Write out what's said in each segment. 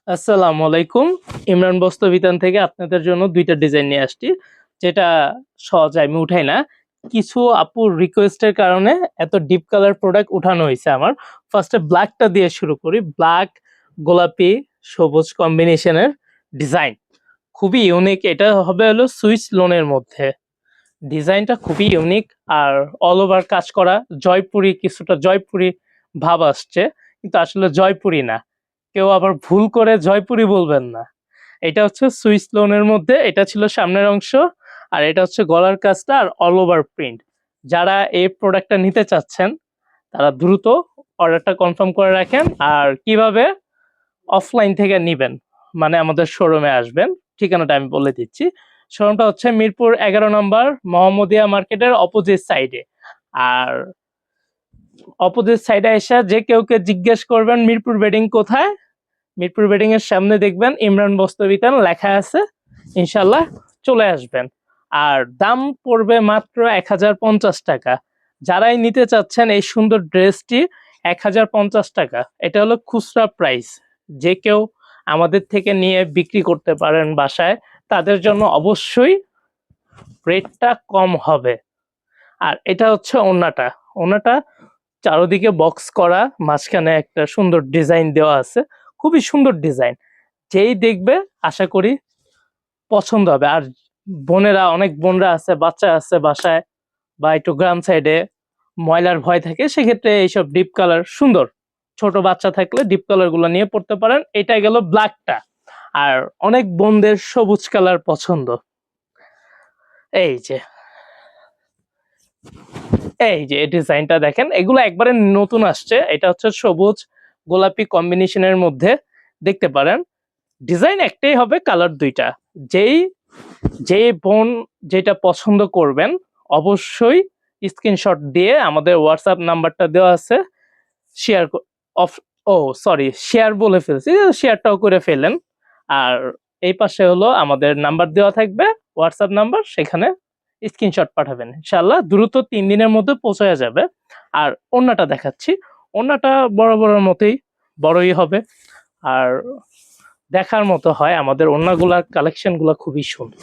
আসসালামু আলাইকুম। ইমরান বস্ত্রবিতান থেকে আপনাদের জন্য ২ টা ডিজাইন নিয়ে আসছি। যেটা সহজে আমি উঠাই না। কিছু আপুর রিকোয়েস্টের কারণে এত ডিপ কালার প্রোডাক্ট উঠানো হইছে আমার। ফার্স্ট এ ব্লাকটা দিয়ে শুরু করি। ব্লাক, গোলাপি, সবুজ কম্বিনেশনের ডিজাইন। খুবই ইউনিক। এটা হবে হলো সুইস লোনের মধ্যে। ডিজাইনটা খুবই ইউনিক আর অল ওভার কাজ করা। জয়পুরি কিছুটা জয়পুরি ভাব আসছে। কিন্তু আসলে জয়পুরি না। কেউ আবার ভুল করে জয়পুরি বলবেন না। এটা হচ্ছে সুইস লোনের মধ্যে, এটা ছিল সামনের অংশ আর এটা হচ্ছে গলার কাজটা আর অল ওভার প্রিন্ট। যারা এই প্রোডাক্টটা নিতে চাচ্ছেন তারা দ্রুত অর্ডারটা কনফার্ম করে রাখেন। আর কিভাবে অফলাইন থেকে নিবেন মানে আমাদের শোরুমে আসবেন, ঠিকানাটা আমি বলে দিচ্ছি। শোরুমটা হচ্ছে মিরপুর ১১ নম্বর মোহাম্মদিয়া মার্কেটের অপোজিট সাইডে। আর অপোজিট সাইডে এসে যে কেউকে জিজ্ঞেস করবেন মিরপুর বেডিং কোথায়, মিরপুর বেডিং এর সামনে দেখবেন ইমরান বস্ত্রবিতান লেখা আছে, ইনশাল্লাহ চলে আসবেন। আর দাম পড়বে মাত্র ১,০৫০ টাকা। যারাই নিতে চাচ্ছেন এই সুন্দর ড্রেসটি ১,০৫০ টাকা, এটা হলো খুচরা প্রাইস। যে কেউ আমাদের থেকে নিয়ে বিক্রি করতে পারেন বাসায়, তাদের জন্য অবশ্যই রেটটা কম হবে। আর এটা হচ্ছে ওড়নাটা। ওড়নাটা চারদিকে বক্স করা, মাঝখানে একটা সুন্দর ডিজাইন দেওয়া আছে, খুবই সুন্দর ডিজাইন। যেই দেখবে আশা করি পছন্দ হবে। আর বোনেরা, অনেক বোনরা আছে, বাচ্চা আছে বাসায় বা একটু গ্রাম সাইডে ময়লার ভয় থাকে, সেক্ষেত্রে এইসব ডিপ কালার সুন্দর। ছোট বাচ্চা থাকলে ডিপ কালার গুলো নিয়ে পড়তে পারেন। এটা গেল ব্ল্যাকটা। আর অনেক বোনদের সবুজ কালার পছন্দ। এই যে এই ডিজাইনটা দেখেন, এগুলো একবারে নতুন আসছে। এটা হচ্ছে সবুজ গোলাপি কম্বিনেশনের মধ্যে, দেখতে পারেন। ডিজাইন একটাই হবে, কালার দুইটা। যেই যে বোন যেটা পছন্দ করবেন অবশ্যই স্ক্রিনশট দিয়ে আমাদের হোয়াটসঅ্যাপ নাম্বারটা দেওয়া আছে, শেয়ার অফ ও সরি শেয়ার বলে ফেলছি, শেয়ারটাও করে ফেলেন। আর এই পাশে হলো আমাদের নাম্বার দেওয়া থাকবে, হোয়াটসঅ্যাপ নাম্বার, সেখানে স্ক্রিনশট পাঠাবেন, ইনশাআল্লাহ দ্রুত ৩ দিনের মধ্যে পৌঁছে যাবে। আর ওড়নাটা দেখাচ্ছি। ওড়নাটা বড় বড় মতোই, বড়ই হবে। আর দেখার মতো হয়, আমাদের ওড়নাগুলার কালেকশনগুলো খুবই সুন্দর।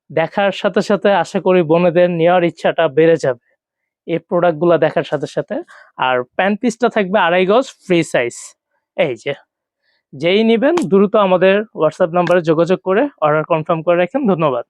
দেখার সাথে সাথে আশা করি বোনেদের নেওয়ার ইচ্ছাটা বেড়ে যাবে এই প্রোডাক্টগুলো দেখার সাথে সাথে। আর প্যান্ট পিসটা থাকবে ২.৫ গজ ফ্রি সাইজ। এই যে যেই নিবেন দ্রুত আমাদের হোয়াটসঅ্যাপ নাম্বারে যোগাযোগ করে অর্ডার কনফার্ম করে রাখেন। ধন্যবাদ।